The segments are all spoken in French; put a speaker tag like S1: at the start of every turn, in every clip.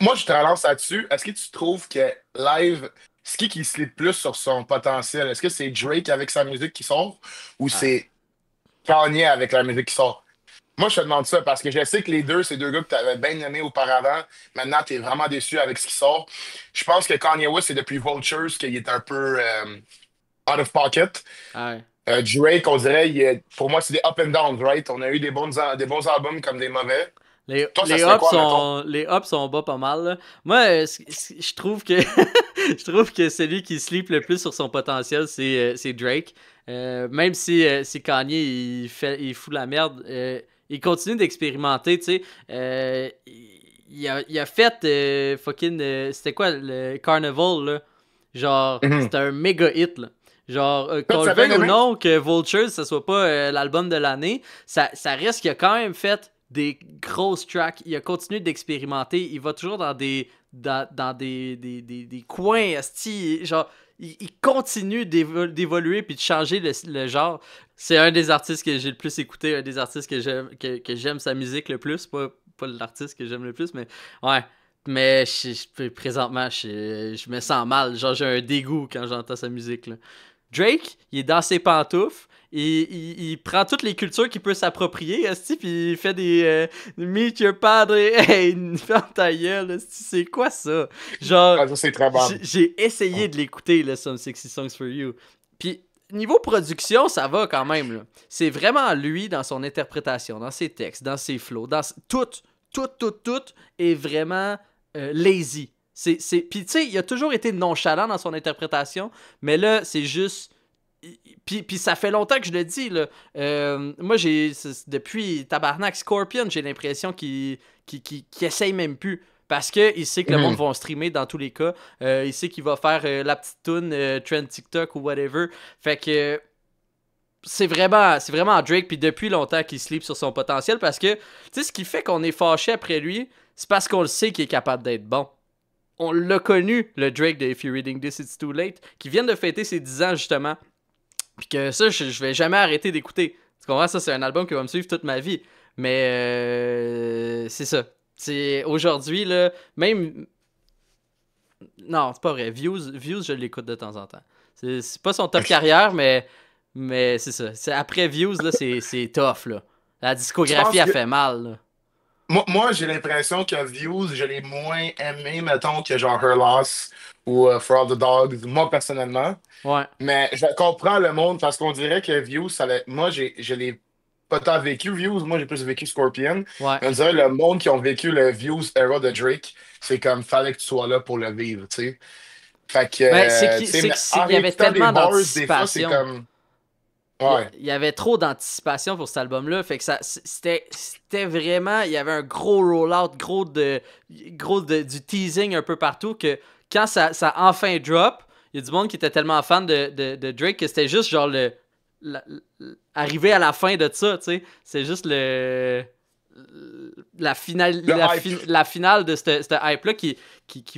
S1: Moi, je te relance là-dessus. Est-ce que tu trouves que live, c'est qui slip plus sur son potentiel? Est-ce que c'est Drake avec sa musique qui sort ou
S2: Ah.
S1: c'est Kanye avec la musique qui sort? Moi, je te demande ça parce que je sais que les deux, c'est deux gars que tu avais bien aimés auparavant. Maintenant, tu es vraiment déçu avec ce qui sort. Je pense que Kanye West, c'est depuis Vultures qu'il est un peu out of pocket.
S2: Ouais.
S1: Drake, on dirait, pour moi, c'est des up and downs, right? On a eu des bons albums comme des mauvais. Toi, ça
S2: Les
S1: serait
S2: ups
S1: quoi, mettons?
S2: sont les ups sont bas pas mal là. Moi je trouve que je trouve que celui qui sleep le plus sur son potentiel c'est Drake. Même si Kanye il fout la merde, il continue d'expérimenter, tu sais. Il a fait fucking c'était quoi le Carnival là. Genre
S1: Mhm.
S2: c'était un méga hit là. Genre,
S1: Toi,
S2: qu'on
S1: tu
S2: le
S1: as bien
S2: veuille ou
S1: aimé?
S2: non, que Vultures, ça soit pas l'album de l'année, ça reste qu'il a quand même fait des grosses tracks. Il a continué d'expérimenter. Il va toujours dans des coins, asti, genre, il continue d'évoluer puis de changer le genre. C'est un des artistes que j'ai le plus écouté, un des artistes que j'aime sa musique le plus. Pas l'artiste que j'aime le plus, mais ouais. Mais présentement, je me sens mal. Genre, j'ai un dégoût quand j'entends sa musique, là. Drake, il est dans ses pantoufles. Il prend toutes les cultures qu'il peut s'approprier, esti, puis il fait des Meet your padre. Hey, ferme ta gueule, esti, c'est quoi ça? Genre,
S1: Ah, ça, c'est très bon.
S2: j'ai essayé de l'écouter, là, Some Sexy Songs for You. Puis, niveau production, ça va quand même, là. C'est vraiment lui dans son interprétation, dans ses textes, dans ses flows, tout est vraiment lazy. Puis, tu sais, il a toujours été nonchalant dans son interprétation, mais là, c'est juste. Puis ça fait longtemps que je le dis, là. Moi, depuis Tabarnak Scorpion, j'ai l'impression qu'il essaye même plus. Parce qu'il sait que le monde
S1: Mhm.
S2: va streamer dans tous les cas. Il sait qu'il va faire la petite tune trend TikTok ou whatever. Fait que c'est vraiment Drake. Puis depuis longtemps qu'il sleep sur son potentiel. Parce que, tu sais, ce qui fait qu'on est fâché après lui, c'est parce qu'on le sait qu'il est capable d'être bon. On l'a connu, le Drake de If You're Reading This, It's Too Late, qui vient de fêter ses 10 ans justement. Puis que ça, je vais jamais arrêter d'écouter. Tu comprends? Ça, c'est un album qui va me suivre toute ma vie. Mais c'est ça. C'est aujourd'hui, là, même. Non, c'est pas vrai. Views, je l'écoute de temps en temps. C'est pas son top carrière, mais c'est ça. Après Views, là, c'est tough, là. La
S1: Je
S2: discographie
S1: pense
S2: a
S1: que
S2: fait mal, là.
S1: moi j'ai l'impression que Views, je l'ai moins aimé, mettons, que genre Her Loss ou For All the Dogs, moi personnellement.
S2: Ouais,
S1: Mais je comprends le monde parce qu'on dirait que Views, moi, je l'ai pas tant vécu, Views. Moi, j'ai plus vécu Scorpion.
S2: ouais.
S1: Mais on dirait le monde qui ont vécu le Views era de Drake, c'est comme, fallait que tu sois là pour le vivre, tu sais. Fait que,
S2: Ben,
S1: tu sais, mais en
S2: il y avait
S1: réécoutant des
S2: tellement
S1: bars, des fois, c'est
S2: d'anticipation.
S1: comme, ouais.
S2: Il y avait trop d'anticipation pour cet album-là. Fait que c'était vraiment. Il y avait un gros rollout, du teasing un peu partout que quand ça a enfin drop, il y a du monde qui était tellement fan de Drake que c'était juste genre la- arrivé à la fin de ça, tu sais. C'est juste
S1: Le hype.
S2: la finale de cette hype-là qui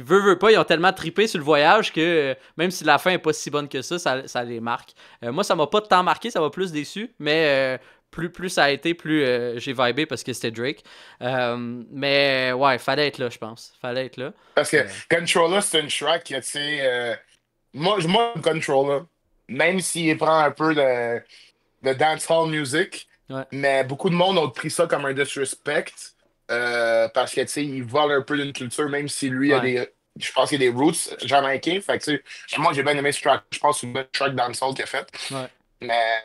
S2: veut pas. Ils ont tellement trippé sur le voyage que même si la fin est pas si bonne que ça les marque. Moi, ça m'a pas tant marqué, ça m'a plus déçu, mais plus ça a été, plus j'ai vibé parce que c'était Drake. Mais ouais, fallait être là, je pense. Fallait être là.
S1: Parce que
S2: Euh,
S1: Controller, c'est une track que, tu sais, moi, Controller, même s'il prend un peu de dancehall music,
S2: ouais,
S1: mais beaucoup de monde ont pris ça comme un disrespect parce que, tu sais, il vole un peu d'une culture, même si lui a
S2: ouais.
S1: des. Je pense qu'il a des roots jamaïcains. Fait que, tu sais, moi, j'ai bien aimé ce track. Je pense que c'est une bonne track dancehall qu'il a fait.
S2: Ouais.
S1: Mais,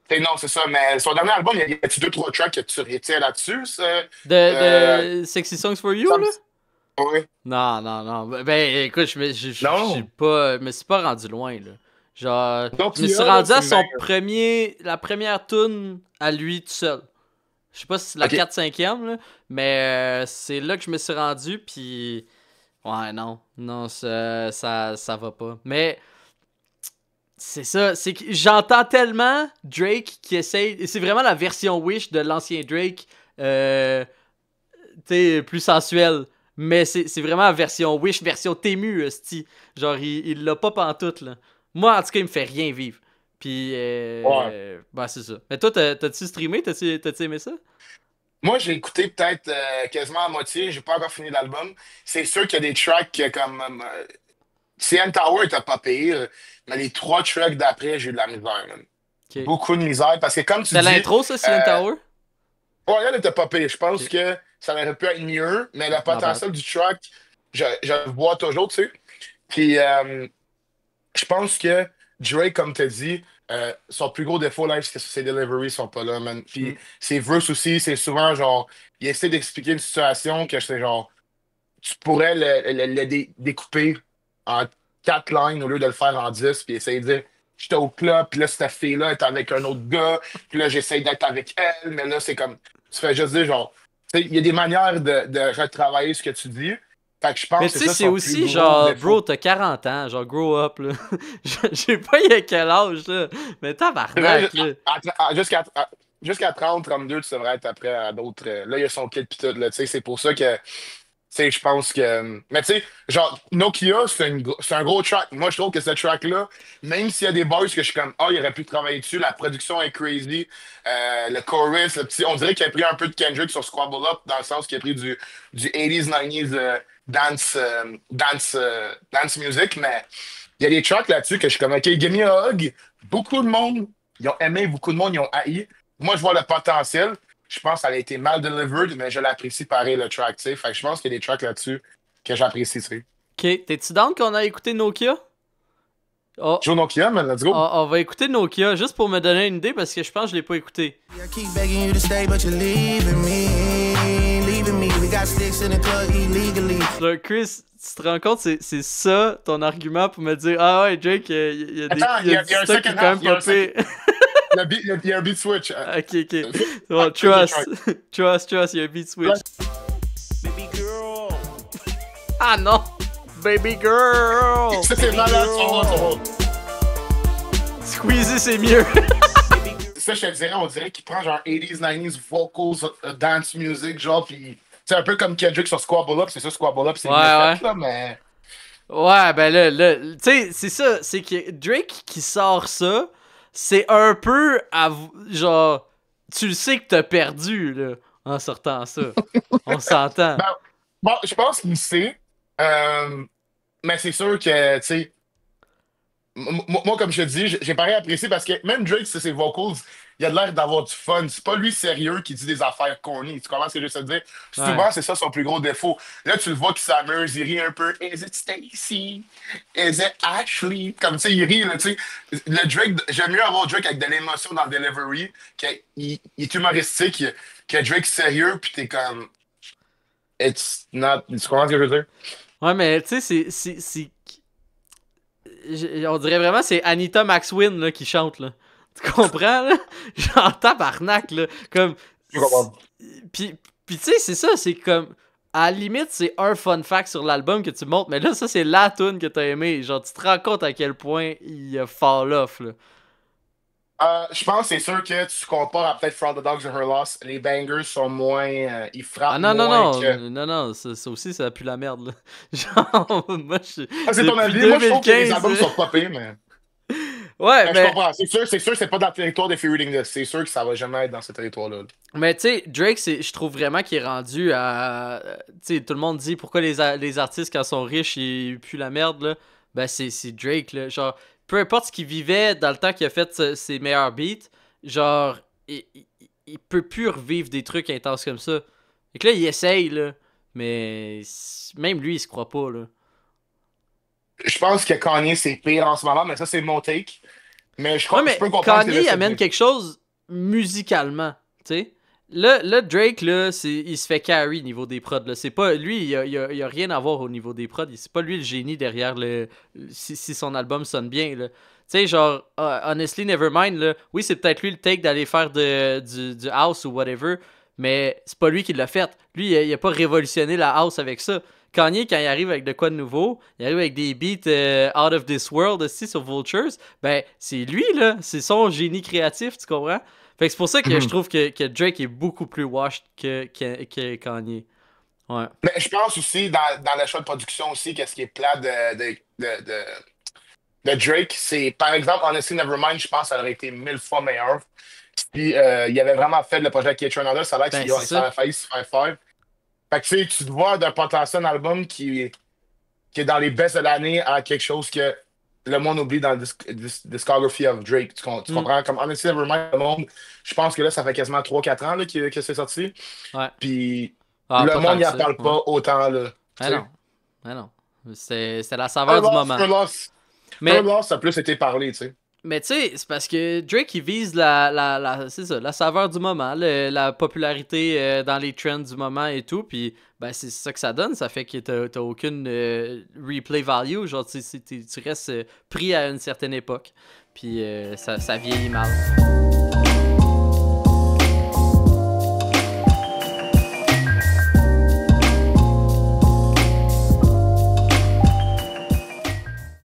S1: tu sais, non, c'est ça. Mais son dernier album, il y a deux, trois tracks que tu retiens là-dessus. Euh,
S2: De Sexy Songs for You,
S1: ça me-
S2: là?
S1: ouais.
S2: Non, non, non. Ben, écoute,
S1: Non.
S2: je me suis pas rendu loin, là. Genre,
S1: Donc,
S2: je me
S1: il y
S2: suis
S1: a, là,
S2: rendu
S1: c'est
S2: à
S1: une
S2: son
S1: banger.
S2: la première tune à lui tout seul. Je sais pas si c'est la
S1: OK.
S2: 4 5e là, mais c'est là que je me suis rendu, puis ouais, non, non, ça va pas. Mais c'est ça, c'est que j'entends tellement Drake qui essaye, et c'est vraiment la version Wish de l'ancien Drake, euh, tu sais, plus sensuel. Mais c'est vraiment la version Wish, version Tému, esti. Genre, il l'a pas pantoute, là. Moi, en tout cas, il me fait rien vivre. Puis,
S1: Ouais.
S2: bah, c'est ça. Mais toi, t'as-tu streamé? T'as-tu aimé ça?
S1: Moi, j'ai écouté peut-être quasiment à moitié. J'ai pas encore fini l'album. C'est sûr qu'il y a des tracks comme CN Tower était pas pire, mais les trois tracks d'après, j'ai eu de la misère, man.
S2: Ok.
S1: Beaucoup de misère. Parce que comme tu
S2: C'était
S1: dis,
S2: l'intro, ça, CN
S1: euh,
S2: Tower?
S1: ouais, elle était pas pire. Je pense
S2: Ok.
S1: que ça aurait pu être mieux, mais le
S2: Ma bad.
S1: potentiel du track, je le vois toujours, tu sais. Puis je pense que Drake, comme tu as dit, son plus gros défaut là, c'est que ses deliveries sont pas là, man. Puis
S2: Hmm.
S1: ses verses aussi, c'est souvent genre, il essaie d'expliquer une situation que c'est genre, tu pourrais découper en 4 lignes au lieu de le faire en 10, puis essayer de dire, j'étais au club, puis là, cette fille-là est avec un autre gars, puis là, j'essaie d'être avec elle, mais là, c'est comme, tu fais juste dire, genre, tu sais, il y a des manières de retravailler ce que tu dis. Fait que je
S2: Mais
S1: pense
S2: tu
S1: que
S2: sais,
S1: c'est ça
S2: c'est
S1: son plus
S2: aussi
S1: gros
S2: genre, bro,
S1: défaut.
S2: t'as 40 ans, genre, grow up, là. Je sais pas il y a quel âge, là. Mais
S1: C'est vrai,
S2: tabarnak, là.
S1: jusqu'à 30, 32, tu devrais être après à d'autres. Là, il y a son kid pis tout, là, tu sais, c'est pour ça que, tu sais, je pense que. Mais tu sais, genre, Nokia, c'est un gros track. Moi, je trouve que ce track-là, même s'il y a des boys que je suis comme, ah, il aurait pu travailler dessus, la production est crazy, le chorus, le petit. On dirait qu'il a pris un peu de Kendrick sur Squabble Up, dans le sens qu'il a pris du 80s, 90s dance music, mais. Il y a des tracks là-dessus que je suis comme, OK, give me a hug. Beaucoup de monde, ils ont aimé, beaucoup de monde, ils ont haï. Moi, je vois le potentiel. Je pense qu'elle a été mal delivered, mais je l'apprécie pareil, le track, tu sais. Fait que je pense qu'il y a des tracks là-dessus que j'apprécie, tu sais.
S2: Ok, t'es-tu down qu'on a écouté Nokia? Oh,
S1: Joe Nokia, man, let's go.
S2: on va écouter Nokia juste pour me donner une idée parce que je pense que je l'ai pas écouté.
S3: I keep begging you to stay, but you're leaving me, leaving me. We got sticks in the club illegally.
S2: Genre, Chris, tu te rends compte, c'est ça ton argument pour me dire, ah ouais, Drake,
S1: Attends,
S2: il y a du
S1: il y a un
S2: stock qui est
S1: second
S2: quand
S1: half.
S2: même pas pire.
S1: Il y a un beat switch.
S2: Ok, ok. C'est bon,
S1: Finish the
S2: trust.
S1: track.
S2: Trust, il y a un beat switch.
S3: Baby girl.
S2: Ah non! Baby girl!
S1: Ça, c'est malade, son.
S2: Squeezie, c'est mieux.
S1: Ça, je te dirais, on dirait qu'il prend genre 80s, 90s vocals, dance music, genre, puis c'est un peu comme Kendrick sur Squabble Up, c'est ça, Squabble Up, c'est
S2: Ouais,
S1: mieux
S2: ouais.
S1: fait, là, mais.
S2: Ouais, ben là, tu sais, c'est ça, c'est que Drake qui sort ça, c'est un peu, genre, tu le sais que t'as perdu, là, en sortant ça. On s'entend.
S1: Ben, bon, je pense qu'il sait, euh, mais c'est sûr que, tu sais, moi, comme je te dis, j'ai pareil apprécié parce que même Drake, c'est ses vocals, il a l'air d'avoir du fun. C'est pas lui sérieux qui dit des affaires corny. Tu comprends ce que je veux te dire?
S2: Ouais.
S1: Souvent, c'est ça son plus gros défaut. Là, tu le vois qu'il s'amuse, il rit un peu. Is it Stacy? Is it Ashley? Comme tu sais, il rit, là, tu sais. Le Drake, j'aime mieux avoir Drake avec de l'émotion dans le delivery, qu'il il est humoristique, que Drake sérieux, puis t'es comme, it's not. Tu comprends ce que je veux dire?
S2: Ouais, mais tu sais, on dirait vraiment c'est Anita Maxwin là, qui chante là. Tu comprends là? Genre tabarnak là. Comme.
S1: Je comprends.
S2: Puis, puis tu sais, c'est ça, c'est comme. À la limite, c'est un fun fact sur l'album que tu montres, mais là, ça, c'est la tune que t'as aimé. Genre, tu te rends compte à quel point il fall off là.
S1: Je pense que c'est sûr que tu compares à peut-être From the Dogs and Her Loss, les bangers sont moins. Ils
S2: Ah
S1: frappent
S2: non, non,
S1: moins
S2: non,
S1: que.
S2: non, non, ça aussi, ça pue la merde là. Genre, moi,
S1: Ah, c'est ton
S2: depuis
S1: avis. Moi, je trouve que les
S2: 2015.
S1: albums sont pas pires, mais.
S2: Ouais,
S1: Mais je
S2: mais
S1: comprends. C'est sûr que c'est pas dans le territoire des Free Reading List. C'est sûr que ça va jamais être dans ce territoire-là.
S2: Mais tu sais, Drake, je trouve vraiment qu'il est rendu à. Tu sais, tout le monde dit pourquoi les artistes, quand ils sont riches, ils puent la merde, là. Ben, c'est Drake, là. Genre, peu importe ce qu'il vivait dans le temps qu'il a fait ses meilleurs beats, genre, il peut plus revivre des trucs intenses comme ça. Et que là, il essaye, là. Mais même lui, il se croit pas, là.
S1: Je pense que Kanye, c'est pire en ce moment, mais ça, c'est mon take. Mais
S2: Ouais,
S1: je
S2: mais
S1: peux comprendre ce que
S2: Kanye
S1: j'essaie de
S2: amène
S1: dire.
S2: quelque chose musicalement, tu sais. Là, Drake, là, il se fait carry niveau des prods. Là. C'est pas, lui, il a rien à voir au niveau des prods. C'est pas lui le génie derrière si son album sonne bien. Tu sais, genre, Honestly Nevermind, là, oui, c'est peut-être lui le take d'aller faire du house ou whatever, mais c'est pas lui qui l'a fait. Lui, il a pas révolutionné la house avec ça. Kanye, quand il arrive avec de quoi de nouveau, il arrive avec des beats out of this world aussi sur Vultures, ben, c'est lui, là. C'est son génie créatif, tu comprends? Fait que c'est pour ça que je
S1: Mhm.
S2: trouve que Drake est beaucoup plus washed que Kanye. Ouais.
S1: Mais je pense aussi, dans le choix de production aussi, qu'est-ce qui est plat de Drake, c'est, par exemple, Honestly Nevermind, je pense que ça aurait été 1000 fois meilleur. si il avait vraiment fait le projet avec Kate Renata, ça a l'air
S2: Ben,
S1: qu'il
S2: c'est
S1: ça
S2: ça.
S1: avait failli se faire faire. Fait que tu sais, tu te vois d'un potentiel album qui est dans les best de l'année à quelque chose que le monde oublie dans le discography of Drake. Tu
S2: Hmm.
S1: comprends? Comme Honestly Nevermind, le monde, je pense que là, ça fait quasiment 3-4 ans là, que c'est sorti.
S2: Ouais.
S1: Puis
S2: Ah,
S1: le
S2: pas tant
S1: monde
S2: que
S1: n'y en
S2: ça.
S1: parle
S2: Ouais.
S1: pas autant, là.
S2: Ah
S1: Tu sais.
S2: non. Ah non. C'est la saveur du moment.
S1: Third Loss. Third
S2: Mais
S1: Loss, ça a plus été parlé, tu sais.
S2: Mais tu sais, c'est parce que Drake, il vise c'est ça, la saveur du moment, la popularité dans les trends du moment et tout, puis ben, c'est ça que ça donne, ça fait que t'as aucune replay value, genre tu restes pris à une certaine époque, puis ça vieillit mal.